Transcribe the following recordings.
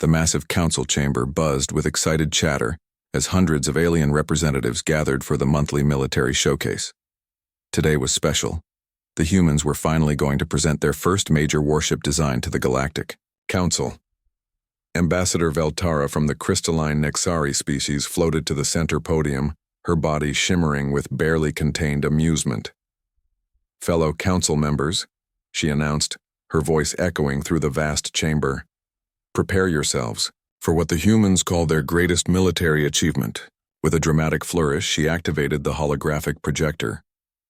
The massive council chamber buzzed with excited chatter as hundreds of alien representatives gathered for the monthly military showcase. Today was special. The humans were finally going to present their first major warship design to the Galactic Council. Ambassador Veltara from the crystalline Nexari species floated to the center podium, her body shimmering with barely contained amusement. "Fellow council members," she announced, her voice echoing through the vast chamber, "prepare yourselves for what the humans call their greatest military achievement." With a dramatic flourish, she activated the holographic projector.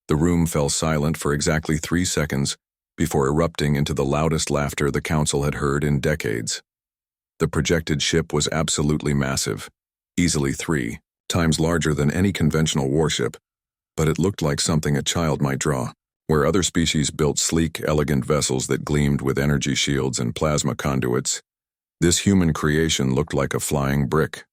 The room fell silent for exactly 3 seconds before erupting into the loudest laughter the council had heard in decades. The projected ship was absolutely massive, easily 3 times larger than any conventional warship, but it looked like something a child might draw. Where other species built sleek, elegant vessels that gleamed with energy shields and plasma conduits, this human creation looked like a flying brick.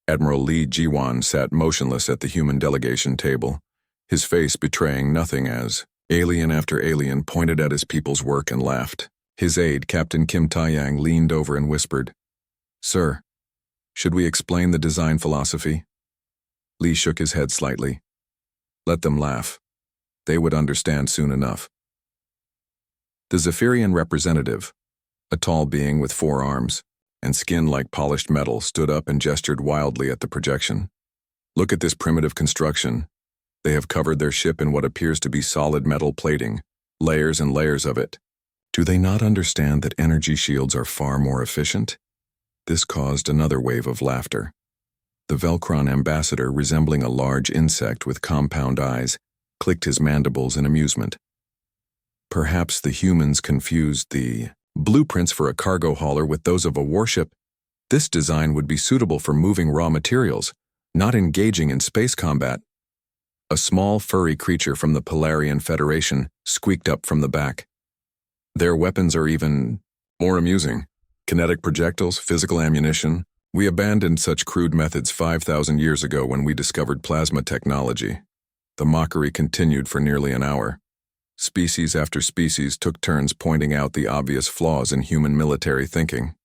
Admiral Li Jiwan sat motionless at the human delegation table, his face betraying nothing as alien after alien pointed at his people's work and laughed. His aide, Captain Kim Taeyang, leaned over and whispered, "Sir, should we explain the design philosophy?" Li shook his head slightly. "Let them laugh. They would understand soon enough." The Zephyrian representative, a tall being with 4 arms and skin like polished metal, stood up and gestured wildly at the projection. "Look at this primitive construction. They have covered their ship in what appears to be solid metal plating, layers and layers of it. Do they not understand that energy shields are far more efficient?" This caused another wave of laughter. The Velcron ambassador, resembling a large insect with compound eyes, clicked his mandibles in amusement. Perhaps the humans confused the blueprints for a cargo hauler with those of a warship. This design would be suitable for moving raw materials, not engaging in space combat. A small furry creature from the Polarian Federation squeaked up from the back. "Their weapons are even more amusing. Kinetic projectiles, physical ammunition. We abandoned such crude methods 5,000 years ago when we discovered plasma technology." The mockery continued for nearly an hour. Species after species took turns pointing out the obvious flaws in human military thinking.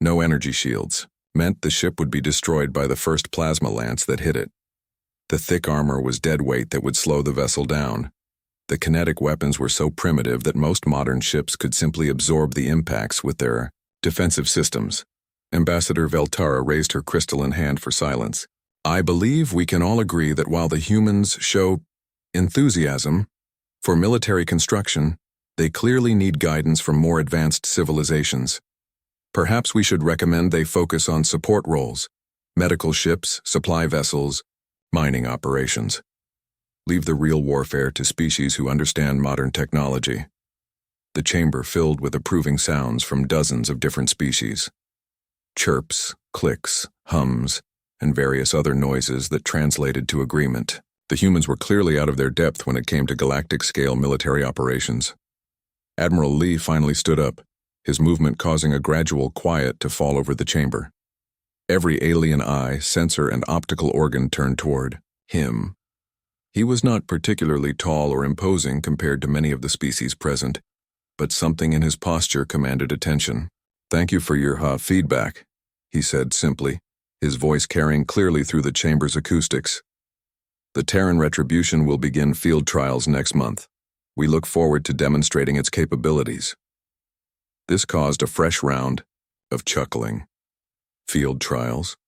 No energy shields meant the ship would be destroyed by the first plasma lance that hit it. The thick armor was dead weight that would slow the vessel down. The kinetic weapons were so primitive that most modern ships could simply absorb the impacts with their defensive systems. Ambassador Veltara raised her crystalline hand for silence. "I believe we can all agree that while the humans show enthusiasm for military construction, they clearly need guidance from more advanced civilizations. Perhaps we should recommend they focus on support roles, medical ships, supply vessels, mining operations. Leave the real warfare to species who understand modern technology." The chamber filled with approving sounds from dozens of different species. Chirps, clicks, hums, and various other noises that translated to agreement. The humans were clearly out of their depth when it came to galactic-scale military operations. Admiral Li finally stood up, his movement causing a gradual quiet to fall over the chamber. Every alien eye, sensor, and optical organ turned toward him. He was not particularly tall or imposing compared to many of the species present, but something in his posture commanded attention. "Thank you for your feedback," he said simply, his voice carrying clearly through the chamber's acoustics. "The Terran Retribution will begin field trials next month. We look forward to demonstrating its capabilities." This caused a fresh round of chuckling. Field trials?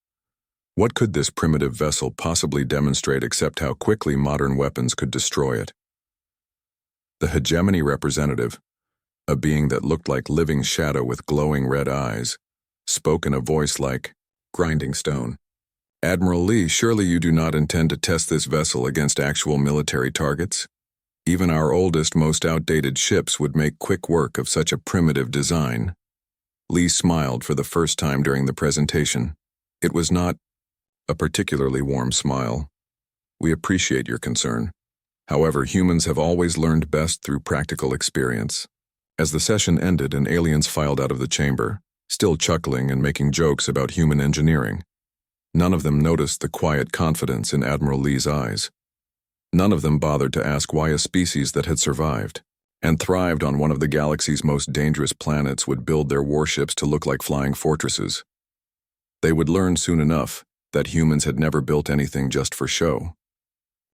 What could this primitive vessel possibly demonstrate except how quickly modern weapons could destroy it? The hegemony representative, a being that looked like living shadow with glowing red eyes, spoke in a voice like grinding stone. "Admiral Li, surely you do not intend to test this vessel against actual military targets? Even our oldest, most outdated ships would make quick work of such a primitive design." Li smiled for the first time during the presentation. It was not a particularly warm smile. "We appreciate your concern. However, humans have always learned best through practical experience." As the session ended and aliens filed out of the chamber, still chuckling and making jokes about human engineering, none of them noticed the quiet confidence in Admiral Li's eyes. None of them bothered to ask why a species that had survived and thrived on one of the galaxy's most dangerous planets would build their warships to look like flying fortresses. They would learn soon enough that humans had never built anything just for show.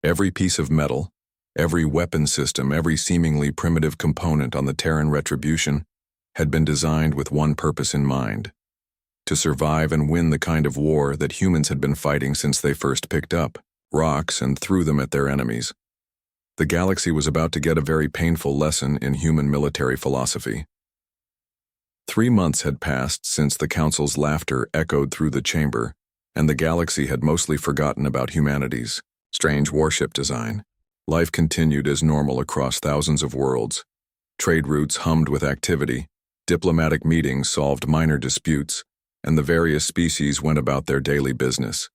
Every piece of metal, every weapon system, every seemingly primitive component on the Terran Retribution had been designed with one purpose in mind: to survive and win the kind of war that humans had been fighting since they first picked up rocks and threw them at their enemies. The galaxy was about to get a very painful lesson in human military philosophy. 3 months had passed since the Council's laughter echoed through the chamber, and the galaxy had mostly forgotten about humanity's strange warship design. Life continued as normal across thousands of worlds. Trade routes hummed with activity, diplomatic meetings solved minor disputes, and the various species went about their daily business.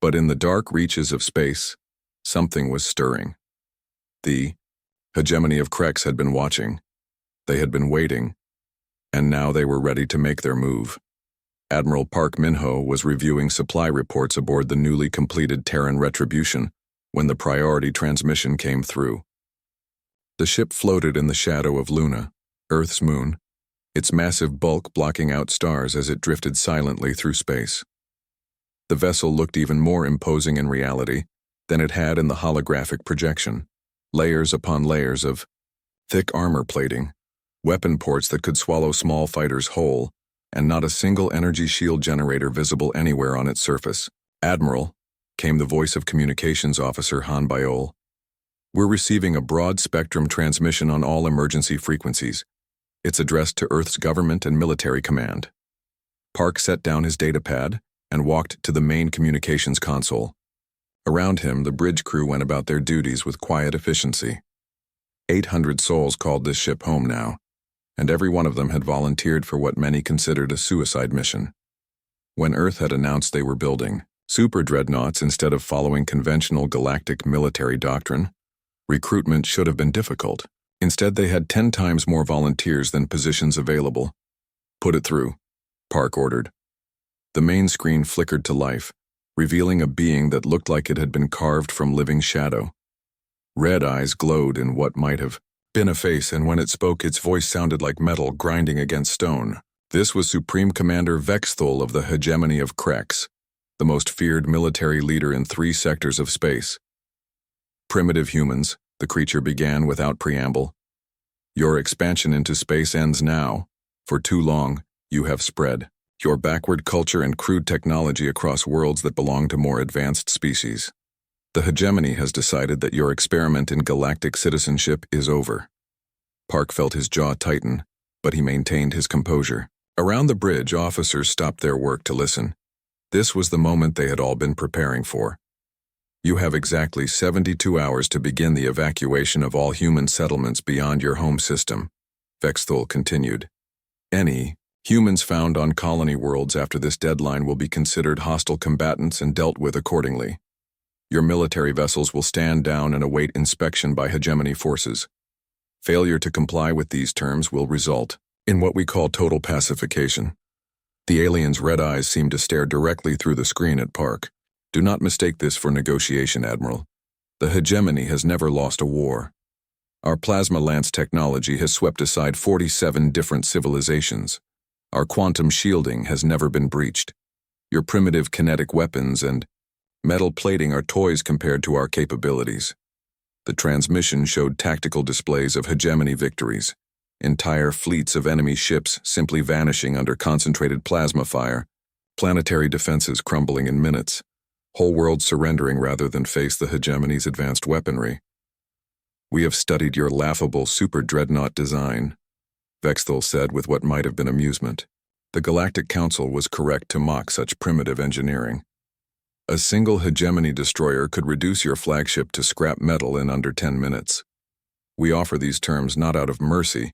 But in the dark reaches of space, something was stirring. The hegemony of Krex had been watching. They had been waiting, and now they were ready to make their move. Admiral Park Minho was reviewing supply reports aboard the newly completed Terran Retribution when the priority transmission came through. The ship floated in the shadow of Luna, Earth's moon, its massive bulk blocking out stars as it drifted silently through space. The vessel looked even more imposing in reality than it had in the holographic projection. Layers upon layers of thick armor plating, weapon ports that could swallow small fighters whole, and not a single energy shield generator visible anywhere on its surface. "Admiral," came the voice of Communications Officer Han Biol. "We're receiving a broad-spectrum transmission on all emergency frequencies. It's addressed to Earth's government and military command." Park set down his datapad and walked to the main communications console. Around him, the bridge crew went about their duties with quiet efficiency. 800 souls called this ship home now, and every one of them had volunteered for what many considered a suicide mission. When Earth had announced they were building Superdreadnoughts instead of following conventional galactic military doctrine, recruitment should have been difficult. Instead, they had 10 times more volunteers than positions available. "Put it through," Park ordered. The main screen flickered to life, revealing a being that looked like it had been carved from living shadow. Red eyes glowed in what might have been a face, and when it spoke, its voice sounded like metal grinding against stone. This was Supreme Commander Vexthul of the hegemony of Krex, the most feared military leader in 3 sectors of space. "Primitive humans," the creature began without preamble. "Your expansion into space ends now. For too long, you have spread your backward culture and crude technology across worlds that belong to more advanced species. The hegemony has decided that your experiment in galactic citizenship is over." Park felt his jaw tighten, but he maintained his composure. Around the bridge, officers stopped their work to listen. This was the moment they had all been preparing for. "You have exactly 72 hours to begin the evacuation of all human settlements beyond your home system," Vexthul continued. "Any humans found on colony worlds after this deadline will be considered hostile combatants and dealt with accordingly. Your military vessels will stand down and await inspection by hegemony forces. Failure to comply with these terms will result in what we call total pacification." The alien's red eyes seemed to stare directly through the screen at Park. "Do not mistake this for negotiation, Admiral. The hegemony has never lost a war. Our plasma lance technology has swept aside 47 different civilizations. Our quantum shielding has never been breached. Your primitive kinetic weapons and metal plating are toys compared to our capabilities." The transmission showed tactical displays of hegemony victories, entire fleets of enemy ships simply vanishing under concentrated plasma fire, planetary defenses crumbling in minutes, whole worlds surrendering rather than face the hegemony's advanced weaponry. "We have studied your laughable Superdreadnought design," Vexthul said with what might have been amusement. The Galactic Council was correct to mock such primitive engineering. A single hegemony destroyer could reduce your flagship to scrap metal in under 10 minutes. We offer these terms not out of mercy,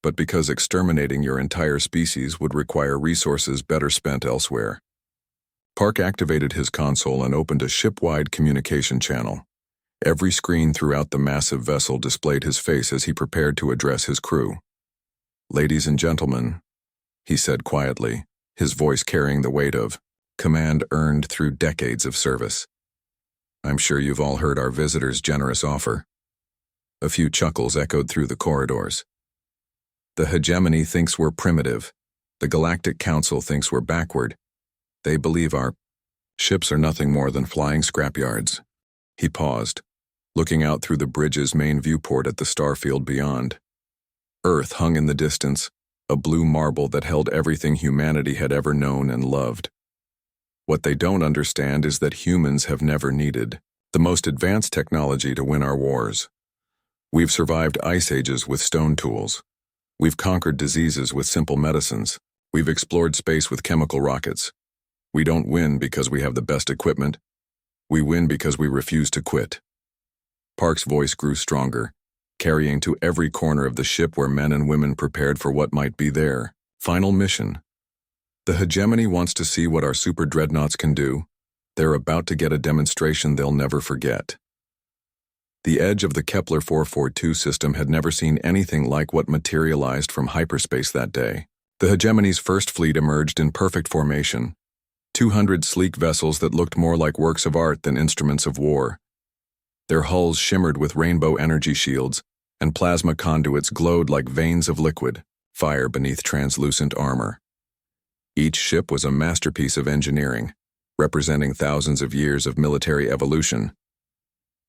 but because exterminating your entire species would require resources better spent elsewhere. Park activated his console and opened a ship-wide communication channel. Every screen throughout the massive vessel displayed his face as he prepared to address his crew. "Ladies and gentlemen," he said quietly, his voice carrying the weight of command earned through decades of service. "I'm sure you've all heard our visitor's generous offer. A few chuckles echoed through the corridors. The hegemony thinks we're primitive. The Galactic Council thinks we're backward. They believe our ships are nothing more than flying scrapyards. He paused, looking out through the bridge's main viewport at the starfield beyond. Earth hung in the distance, a blue marble that held everything humanity had ever known and loved. What they don't understand is that humans have never needed the most advanced technology to win our wars. We've survived ice ages with stone tools. We've conquered diseases with simple medicines. We've explored space with chemical rockets. We don't win because we have the best equipment. We win because we refuse to quit. Park's voice grew stronger, carrying to every corner of the ship where men and women prepared for what might be their final mission. The hegemony wants to see what our Superdreadnoughts can do. They're about to get a demonstration they'll never forget. The edge of the Kepler 442 system had never seen anything like what materialized from hyperspace that day. The hegemony's first fleet emerged in perfect formation, 200 sleek vessels that looked more like works of art than instruments of war. Their hulls shimmered with rainbow energy shields, and plasma conduits glowed like veins of liquid, fire beneath translucent armor. Each ship was a masterpiece of engineering, representing thousands of years of military evolution.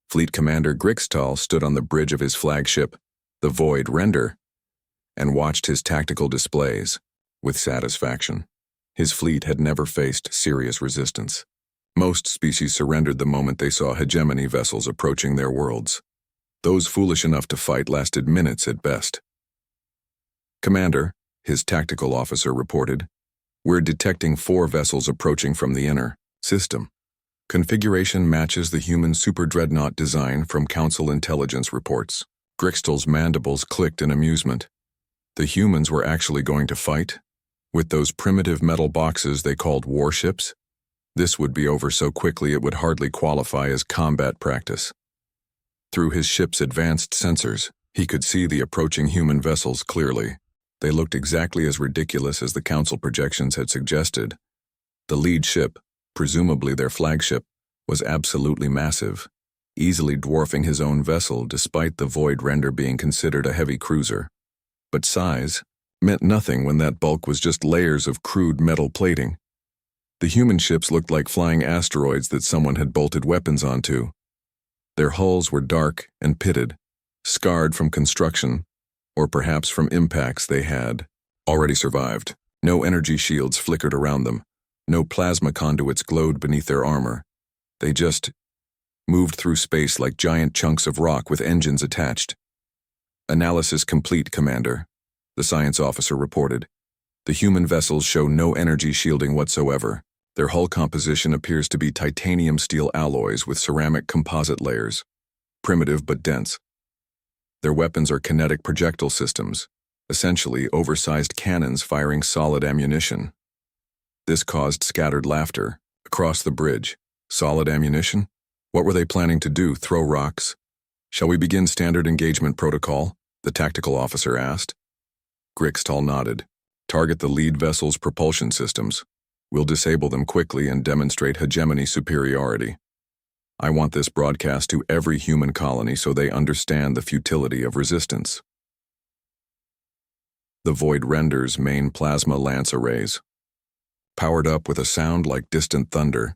Fleet Commander Grixtal stood on the bridge of his flagship, the Void Render, and watched his tactical displays with satisfaction. His fleet had never faced serious resistance. Most species surrendered the moment they saw hegemony vessels approaching their worlds. Those foolish enough to fight lasted minutes at best. "Commander," his tactical officer reported, "we're detecting 4 vessels approaching from the inner system. Configuration matches the human Superdreadnought design from Council intelligence reports." Grixtal's mandibles clicked in amusement. The humans were actually going to fight? With those primitive metal boxes they called warships? This would be over so quickly it would hardly qualify as combat practice. Through his ship's advanced sensors, he could see the approaching human vessels clearly. They looked exactly as ridiculous as the Council projections had suggested. The lead ship, presumably their flagship, was absolutely massive, easily dwarfing his own vessel despite the Void Render being considered a heavy cruiser. But size meant nothing when that bulk was just layers of crude metal plating. The human ships looked like flying asteroids that someone had bolted weapons onto. Their hulls were dark and pitted, scarred from construction, or perhaps from impacts they had already survived. No energy shields flickered around them. No plasma conduits glowed beneath their armor. They just moved through space like giant chunks of rock with engines attached. "Analysis complete, Commander," the science officer reported. "The human vessels show no energy shielding whatsoever. Their hull composition appears to be titanium steel alloys with ceramic composite layers. Primitive but dense. Their weapons are kinetic projectile systems, essentially oversized cannons firing solid ammunition." This caused scattered laughter across the bridge. Solid ammunition? What were they planning to do, throw rocks? "Shall we begin standard engagement protocol?" the tactical officer asked. Grixtal nodded. "Target the lead vessel's propulsion systems. We'll disable them quickly and demonstrate hegemony superiority. I want this broadcast to every human colony so they understand the futility of resistance." The Void Render's main plasma lance arrays, powered up with a sound like distant thunder.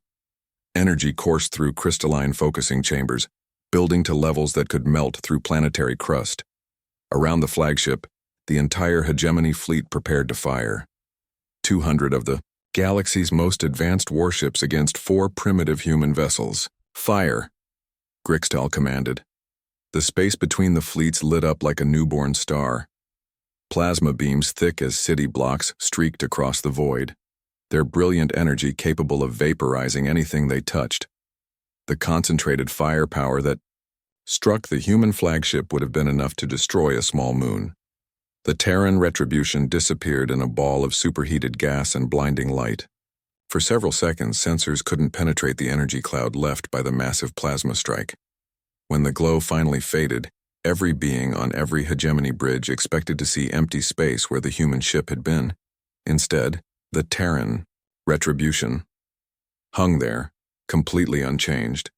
Energy coursed through crystalline focusing chambers, building to levels that could melt through planetary crust. Around the flagship, the entire hegemony fleet prepared to fire. 200 of the galaxy's most advanced warships against 4 primitive human vessels. "Fire!" Grixtal commanded. The space between the fleets lit up like a newborn star. Plasma beams thick as city blocks streaked across the void, their brilliant energy capable of vaporizing anything they touched. The concentrated firepower that struck the human flagship would have been enough to destroy a small moon. The Terran Retribution disappeared in a ball of superheated gas and blinding light. For several seconds, sensors couldn't penetrate the energy cloud left by the massive plasma strike. When the glow finally faded, every being on every hegemony bridge expected to see empty space where the human ship had been. Instead, the Terran Retribution hung there, completely unchanged.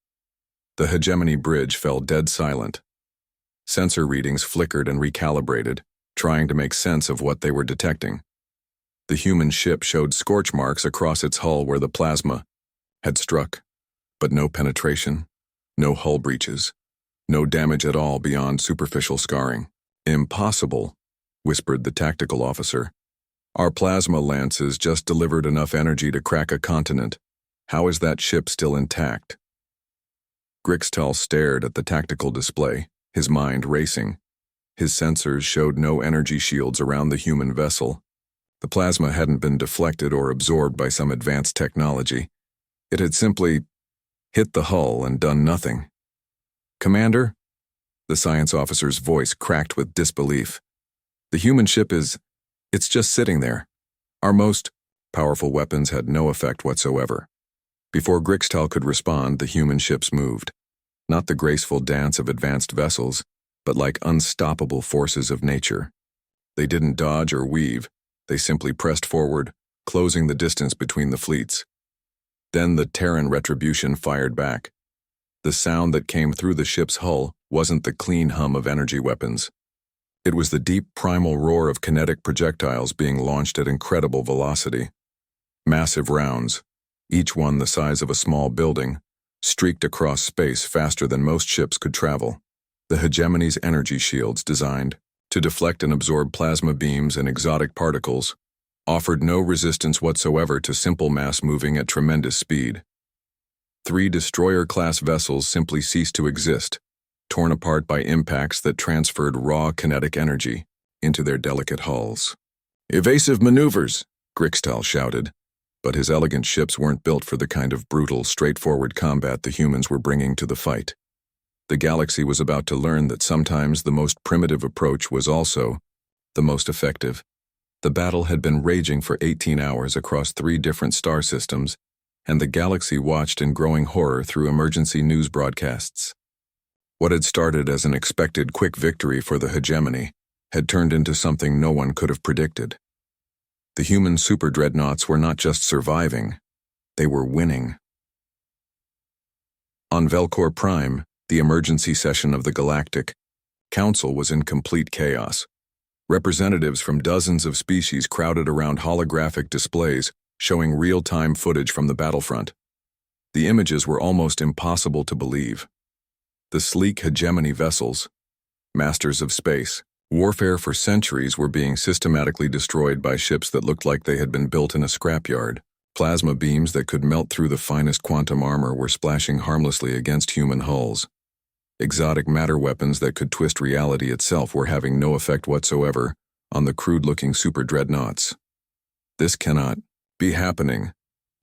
The hegemony bridge fell dead silent. Sensor readings flickered and recalibrated, trying to make sense of what they were detecting. The human ship showed scorch marks across its hull where the plasma had struck, but no penetration, no hull breaches, no damage at all beyond superficial scarring. "Impossible," whispered the tactical officer. "Our plasma lances just delivered enough energy to crack a continent. How is that ship still intact?" Grixtal stared at the tactical display, his mind racing. His sensors showed no energy shields around the human vessel. The plasma hadn't been deflected or absorbed by some advanced technology. It had simply hit the hull and done nothing. "Commander?" The science officer's voice cracked with disbelief. "The human ship it's just sitting there. Our most powerful weapons had no effect whatsoever." Before Grixtal could respond, the human ships moved. Not the graceful dance of advanced vessels, but like unstoppable forces of nature. They didn't dodge or weave, they simply pressed forward, closing the distance between the fleets. Then the Terran retribution fired back. The sound that came through the ship's hull wasn't the clean hum of energy weapons. It was the deep primal roar of kinetic projectiles being launched at incredible velocity. Massive rounds, each one the size of a small building, streaked across space faster than most ships could travel. The hegemony's energy shields, designed to deflect and absorb plasma beams and exotic particles, offered no resistance whatsoever to simple mass moving at tremendous speed. 3 destroyer-class vessels simply ceased to exist, torn apart by impacts that transferred raw kinetic energy into their delicate hulls. "Evasive maneuvers!" Grixtal shouted, but his elegant ships weren't built for the kind of brutal, straightforward combat the humans were bringing to the fight. The galaxy was about to learn that sometimes the most primitive approach was also the most effective. The battle had been raging for 18 hours across 3 different star systems, and the galaxy watched in growing horror through emergency news broadcasts. What had started as an expected quick victory for the hegemony had turned into something no one could have predicted. The human superdreadnoughts were not just surviving, they were winning. On Velcor Prime, the emergency session of the Galactic Council was in complete chaos. Representatives from dozens of species crowded around holographic displays showing real-time footage from the battlefront. The images were almost impossible to believe. The sleek hegemony vessels, masters of space, warfare for centuries, were being systematically destroyed by ships that looked like they had been built in a scrapyard. Plasma beams that could melt through the finest quantum armor were splashing harmlessly against human hulls. Exotic matter weapons that could twist reality itself were having no effect whatsoever on the crude-looking superdreadnoughts. "This cannot be happening,"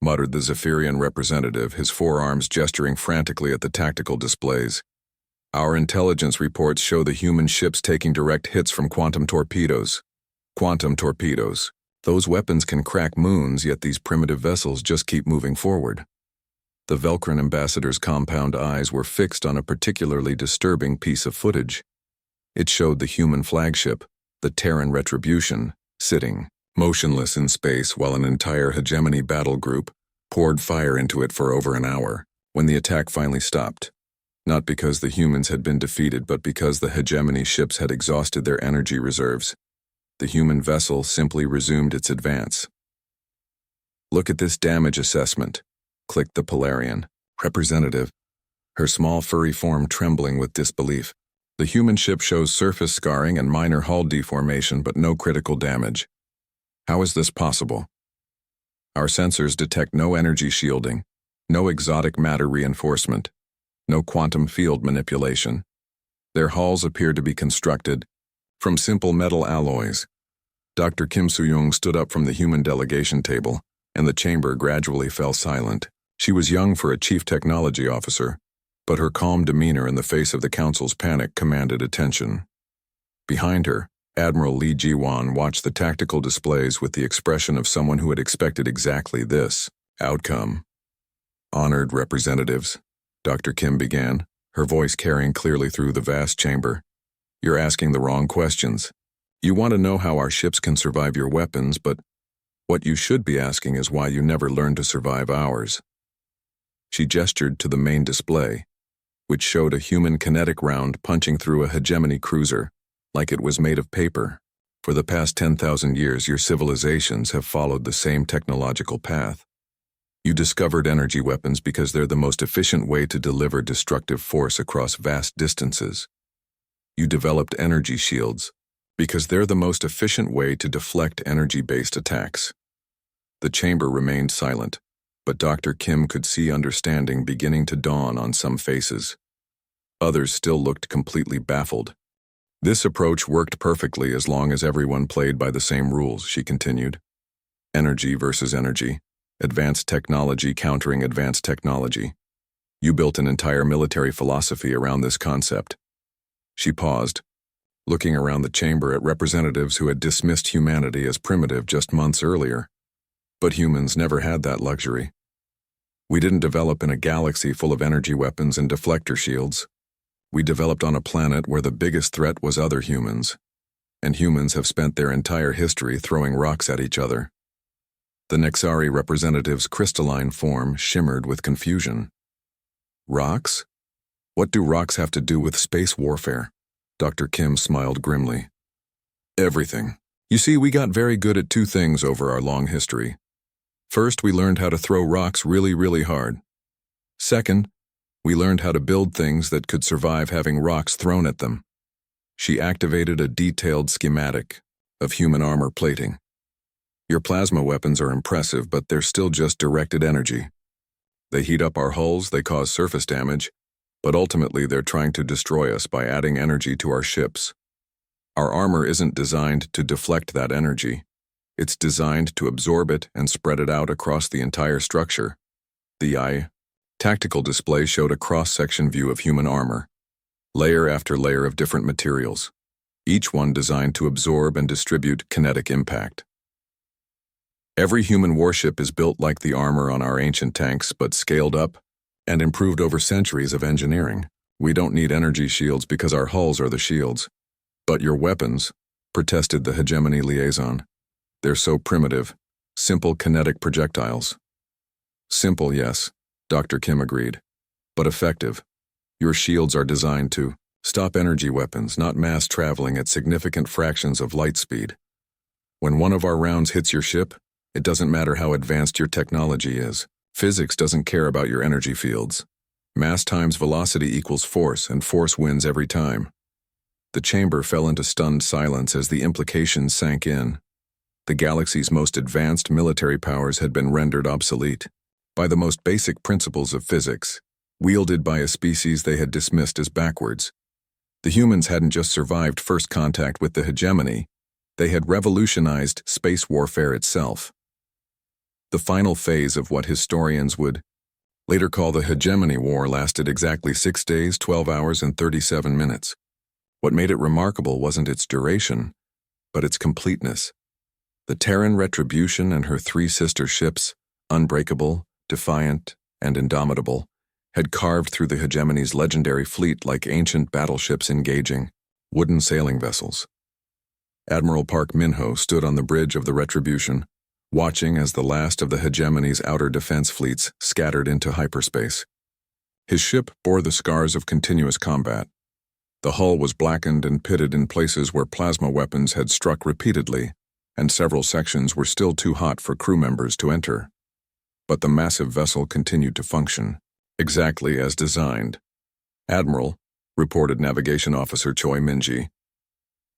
muttered the Zephyrian representative, his forearms gesturing frantically at the tactical displays. "Our intelligence reports show the human ships taking direct hits from quantum torpedoes." Quantum torpedoes. Those weapons can crack moons, yet these primitive vessels just keep moving forward. The Velcran ambassador's compound eyes were fixed on a particularly disturbing piece of footage. It showed the human flagship, the Terran Retribution, sitting motionless in space while an entire hegemony battle group poured fire into it for over an hour. When the attack finally stopped, not because the humans had been defeated, but because the hegemony ships had exhausted their energy reserves, the human vessel simply resumed its advance. "Look at this damage assessment," clicked the Polarian representative, her small furry form trembling with disbelief. "The human ship shows surface scarring and minor hull deformation, but no critical damage. How is this possible? Our sensors detect no energy shielding, no exotic matter reinforcement, no quantum field manipulation. Their hulls appear to be constructed from simple metal alloys." Dr. Kim Soo-young stood up from the human delegation table, and the chamber gradually fell silent. She was young for a chief technology officer, but her calm demeanor in the face of the council's panic commanded attention. Behind her, Admiral Lee Ji-won watched the tactical displays with the expression of someone who had expected exactly this outcome. "Honored representatives," Dr. Kim began, her voice carrying clearly through the vast chamber. "You're asking the wrong questions. You want to know how our ships can survive your weapons, but what you should be asking is why you never learned to survive ours." She gestured to the main display. which showed a human kinetic round punching through a hegemony cruiser, like it was made of paper. For the past 10,000 years, your civilizations have followed the same technological path. You discovered energy weapons because they're the most efficient way to deliver destructive force across vast distances. You developed energy shields because they're the most efficient way to deflect energy-based attacks. The chamber remained silent, but Dr. Kim could see understanding beginning to dawn on some faces. Others still looked completely baffled. This approach worked perfectly as long as everyone played by the same rules, she continued. Energy versus energy. Advanced technology countering advanced technology. You built an entire military philosophy around this concept. She paused, looking around the chamber at representatives who had dismissed humanity as primitive just months earlier. But humans never had that luxury. We didn't develop in a galaxy full of energy weapons and deflector shields. We developed on a planet where the biggest threat was other humans, and humans have spent their entire history throwing rocks at each other. The Nexari representative's crystalline form shimmered with confusion. Rocks? What do rocks have to do with space warfare? Dr. Kim smiled grimly. Everything. You see, we got very good at two things over our long history. First, we learned how to throw rocks really, really hard. Second, we learned how to build things that could survive having rocks thrown at them. She activated a detailed schematic of human armor plating. Your plasma weapons are impressive, but they're still just directed energy. They heat up our hulls, they cause surface damage, but ultimately they're trying to destroy us by adding energy to our ships. Our armor isn't designed to deflect that energy. It's designed to absorb it and spread it out across the entire structure. The tactical display showed a cross-section view of human armor, layer after layer of different materials, each one designed to absorb and distribute kinetic impact. Every human warship is built like the armor on our ancient tanks, but scaled up and improved over centuries of engineering. We don't need energy shields because our hulls are the shields. But your weapons, protested the hegemony liaison. They're so primitive, simple kinetic projectiles. Simple, yes, Dr. Kim agreed, but effective. Your shields are designed to stop energy weapons, not mass traveling at significant fractions of light speed. When one of our rounds hits your ship, it doesn't matter how advanced your technology is. Physics doesn't care about your energy fields. Mass times velocity equals force, and force wins every time. The chamber fell into stunned silence as the implications sank in. The galaxy's most advanced military powers had been rendered obsolete by the most basic principles of physics, wielded by a species they had dismissed as backwards. The humans hadn't just survived first contact with the hegemony, they had revolutionized space warfare itself. The final phase of what historians would later call the Hegemony War lasted exactly 6 days, 12 hours, and 37 minutes. What made it remarkable wasn't its duration, but its completeness. The Terran Retribution and her 3 sister ships, Unbreakable, Defiant, and Indomitable, had carved through the Hegemony's legendary fleet like ancient battleships engaging wooden sailing vessels. Admiral Park Min-ho stood on the bridge of the Retribution, watching as the last of the Hegemony's outer defense fleets scattered into hyperspace. His ship bore the scars of continuous combat. The hull was blackened and pitted in places where plasma weapons had struck repeatedly, and several sections were still too hot for crew members to enter. But the massive vessel continued to function, exactly as designed. Admiral, reported Navigation Officer Choi Minji,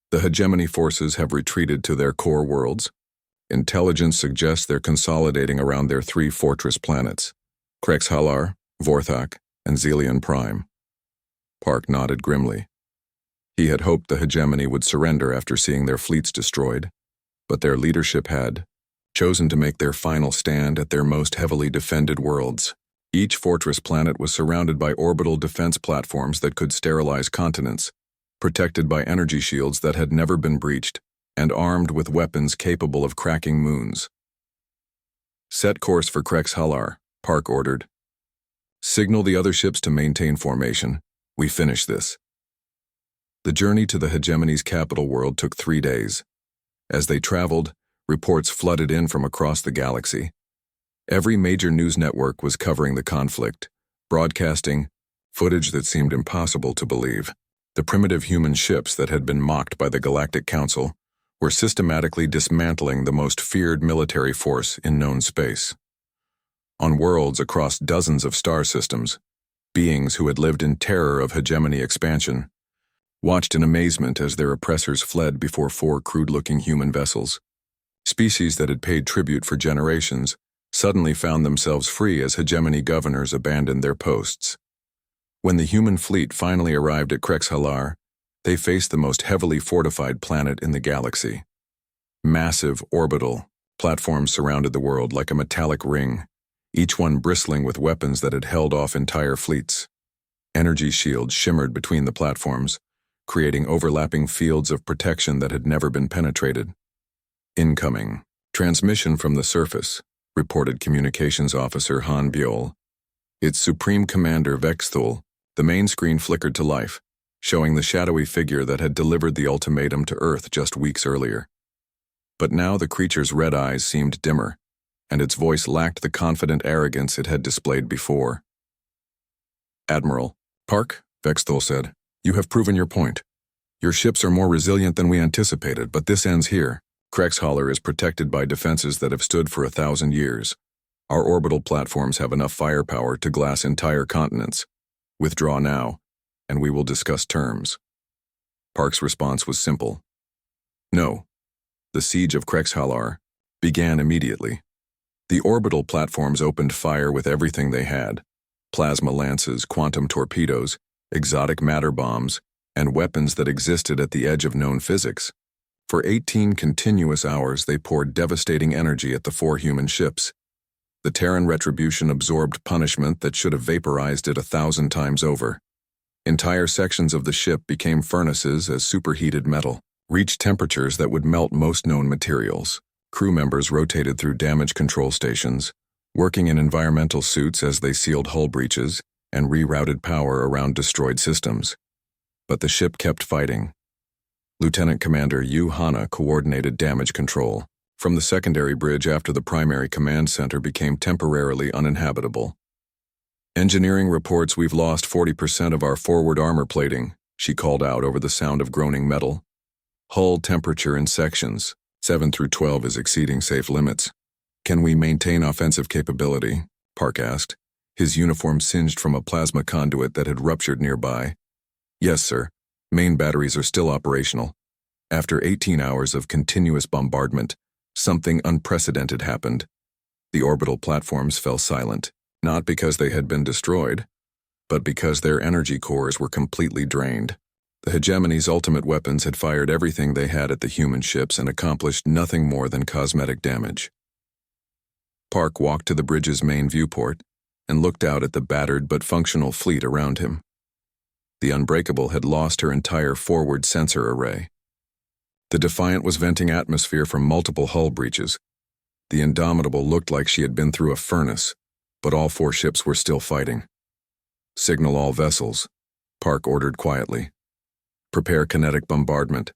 the Hegemony forces have retreated to their core worlds. Intelligence suggests they're consolidating around their 3 fortress planets, Krexhalar, Vorthak, and Zelion Prime. Park nodded grimly. He had hoped the Hegemony would surrender after seeing their fleets destroyed, but their leadership had chosen to make their final stand at their most heavily defended worlds. Each fortress planet was surrounded by orbital defense platforms that could sterilize continents, protected by energy shields that had never been breached, and armed with weapons capable of cracking moons. Set course for Krexhalar, Park ordered. Signal the other ships to maintain formation. We finish this. The journey to the Hegemony's capital world took 3 days. As they traveled, reports flooded in from across the galaxy. Every major news network was covering the conflict, broadcasting Footage that seemed impossible to believe. The primitive human ships that had been mocked by the Galactic Council were systematically dismantling the most feared military force in known space. On worlds across dozens of star systems, beings who had lived in terror of hegemony expansion watched in amazement as their oppressors fled before 4 crude-looking human vessels. Species that had paid tribute for generations suddenly found themselves free as hegemony governors abandoned their posts. When the human fleet finally arrived at Krexhalar, they faced the most heavily fortified planet in the galaxy. Massive orbital platforms surrounded the world like a metallic ring, each one bristling with weapons that had held off entire fleets. Energy shields shimmered between the platforms, creating overlapping fields of protection that had never been penetrated. Incoming. Transmission from the surface, reported Communications Officer Han Buell. Its Supreme Commander Vexthul. The main screen flickered to life, showing the shadowy figure that had delivered the ultimatum to Earth just weeks earlier. But now the creature's red eyes seemed dimmer, and its voice lacked the confident arrogance it had displayed before. "Admiral Park," Vexthul said, "you have proven your point. Your ships are more resilient than we anticipated, but this ends here. Krexhalar is protected by defenses that have stood for 1,000 years. Our orbital platforms have enough firepower to glass entire continents. Withdraw now, and we will discuss terms." Park's response was simple. No. The siege of Krexhalar began immediately. The orbital platforms opened fire with everything they had: plasma lances, quantum torpedoes, exotic matter bombs, and weapons that existed at the edge of known physics. For 18 continuous hours, they poured devastating energy at the 4 human ships. The Terran retribution absorbed punishment that should have vaporized it 1,000 times over. Entire sections of the ship became furnaces as superheated metal reached temperatures that would melt most known materials. Crew members rotated through damage control stations, working in environmental suits as they sealed hull breaches and rerouted power around destroyed systems. But the ship kept fighting. Lieutenant Commander Yu Hana coordinated damage control from the secondary bridge after the primary command center became temporarily uninhabitable. "Engineering reports we've lost 40% of our forward armor plating," she called out over the sound of groaning metal. "Hull temperature in sections 7 through 12 is exceeding safe limits. Can we maintain offensive capability?" Park asked, his uniform singed from a plasma conduit that had ruptured nearby. "Yes, sir. Main batteries are still operational." After 18 hours of continuous bombardment, something unprecedented happened. The orbital platforms fell silent, not because they had been destroyed, but because their energy cores were completely drained. The hegemony's ultimate weapons had fired everything they had at the human ships and accomplished nothing more than cosmetic damage. Park walked to the bridge's main viewport and looked out at the battered but functional fleet around him. The Unbreakable had lost her entire forward sensor array. The Defiant was venting atmosphere from multiple hull breaches. The Indomitable looked like she had been through a furnace, but all 4 ships were still fighting. "Signal all vessels," Park ordered quietly. "Prepare kinetic bombardment.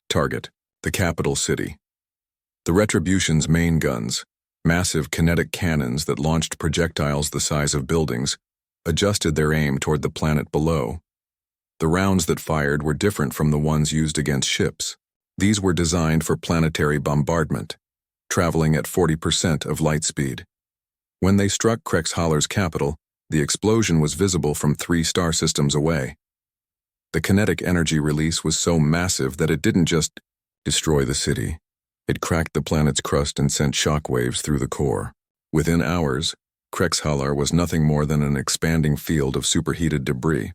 Target, the capital city." The Retribution's main guns, massive kinetic cannons that launched projectiles the size of buildings, adjusted their aim toward the planet below. The rounds that fired were different from the ones used against ships. These were designed for planetary bombardment, traveling at 40% of light speed. When they struck Krexhalar's capital, the explosion was visible from 3 star systems away. The kinetic energy release was so massive that it didn't just destroy the city. It cracked the planet's crust and sent shockwaves through the core. Within hours, Krexhalar was nothing more than an expanding field of superheated debris.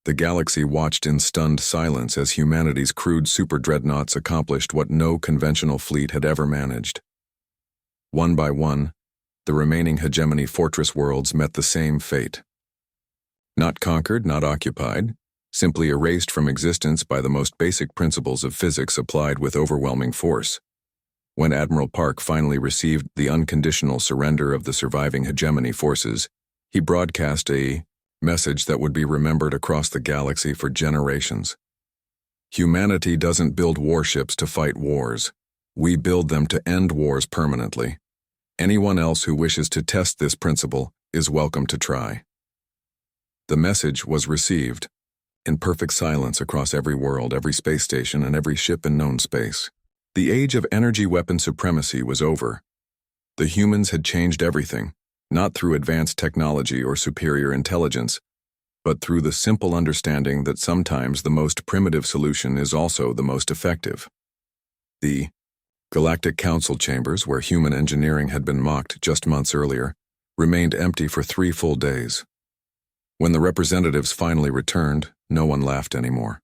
The galaxy watched in stunned silence as humanity's crude superdreadnoughts accomplished what no conventional fleet had ever managed. One by one, the remaining hegemony fortress worlds met the same fate. Not conquered, not occupied, simply erased from existence by the most basic principles of physics applied with overwhelming force. When Admiral Park finally received the unconditional surrender of the surviving hegemony forces, he broadcast a message that would be remembered across the galaxy for generations. "Humanity doesn't build warships to fight wars. We build them to end wars permanently. Anyone else who wishes to test this principle is welcome to try." The message was received in perfect silence across every world, every space station, and every ship in known space. The age of energy weapon supremacy was over. The humans had changed everything, not through advanced technology or superior intelligence, but through the simple understanding that sometimes the most primitive solution is also the most effective. The Galactic Council chambers, where human engineering had been mocked just months earlier, remained empty for 3 full days. When the representatives finally returned, no one laughed anymore.